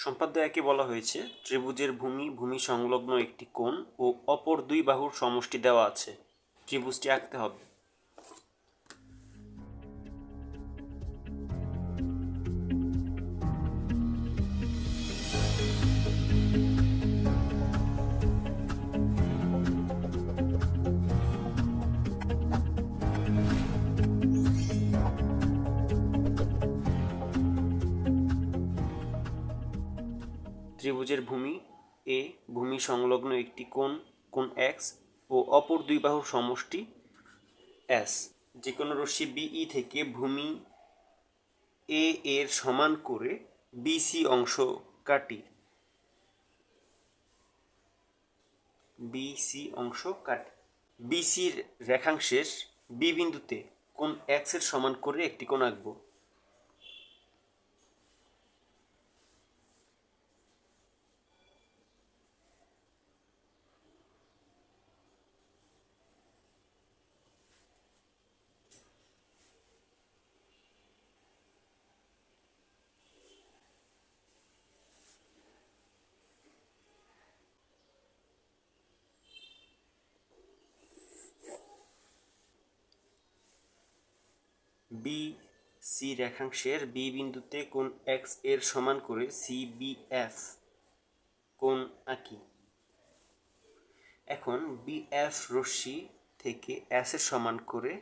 সম্পাদ্য একে বলা হয়েছে ত্রিভুজের ভূমি সংলগ্ন একটি কোণ ও অপর দুই বাহুর সমষ্টি দেওয়া আছে, ত্রিভুজটি আঁকতে হবে। ত্রিভুজের ভূমি সংলগ্ন একটি কোণ এক্স ও অপর দুই বাহুর সমষ্টি এস। যে কোনো রশ্মি বিই থেকে ভূমি এ এর সমান করে বিসি অংশ কাটি। বিসির রেখাংশের বি বিন্দুতে কোণ এক্স এর সমান করে একটি কোণ আঁকবো। বি সি রেখাংশের বি বিন্দুতে কোণ এক্স এর সমান করে সিবিএফ কোণ আঁকি। এখন বিএফ রশ্মি থেকে এস এর সমান করে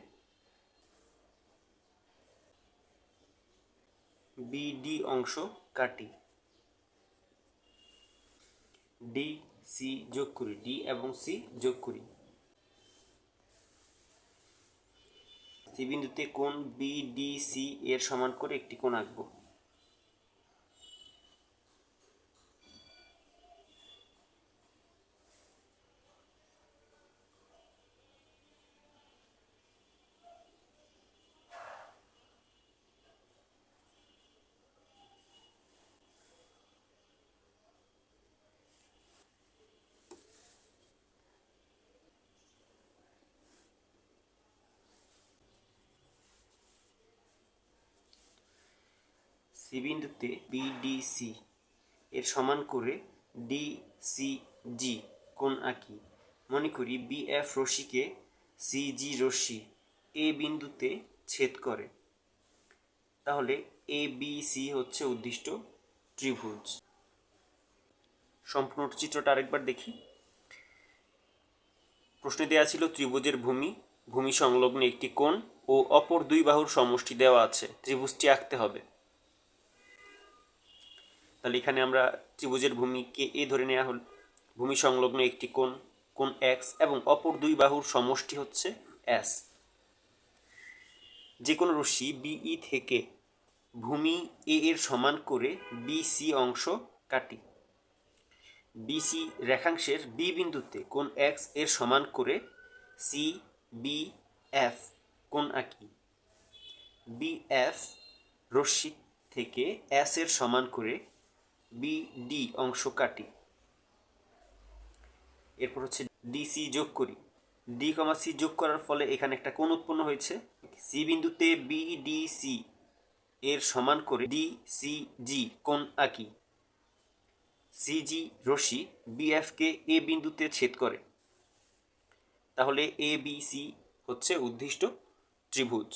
বিডি অংশ কাটি। ডি সি যোগ করি, ডি এবং সি যোগ করি। সি বিন্দুতে কোণ বিডিসি এর সমান করে একটি কোণ আঁকবো। সি বিন্দুতে বিডিসি এর সমান করে ডিসিজি কোণ আঁকি। মনে করি বিএফ রশ্মিকে সিজি রশ্মি এ বিন্দুতে ছেদ করে, তাহলে এ বি সি হচ্ছে উদ্দিষ্ট ত্রিভুজ। সম্পূর্ণ চিত্রটা আরেকবার দেখি। প্রশ্নে দেওয়া ছিল ত্রিভুজের ভূমি সংলগ্ন একটি কোণ ও অপর দুই বাহুর সমষ্টি দেওয়া আছে, ত্রিভুজটি আঁকতে হবে। তাহলে এখানে আমরা ত্রিভুজের ভূমিকে এ ধরে নেওয়া হল, ভূমি সংলগ্ন একটি কোণ এক্স এবং অপর দুই বাহুর সমষ্টি হচ্ছে এস। যে কোনো রশ্মি বিই থেকে ভূমি এ এর সমান করে বিসি অংশ কাটি। বিসি রেখাংশের বি বিন্দুতে কোণ এক্স এর সমান করে সি বি এফ কোণ আঁকি। বিএফ রশ্মি থেকে এস এর সমান করে বিডি অংশ কাটি। এরপর হচ্ছে ডিসি যোগ করি। ডি কমা সি যোগ করার ফলে এখানে একটা কোণ উৎপন্ন হয়েছে। সি বিন্দুতে বিডিসি এর সমান করে ডিসিজি কোণ আঁকি। সিজি রশ্মি বিএফ কে এ বিন্দুতে ছেদ করে, তাহলে এ বি সি হচ্ছে উদ্দিষ্ট ত্রিভুজ।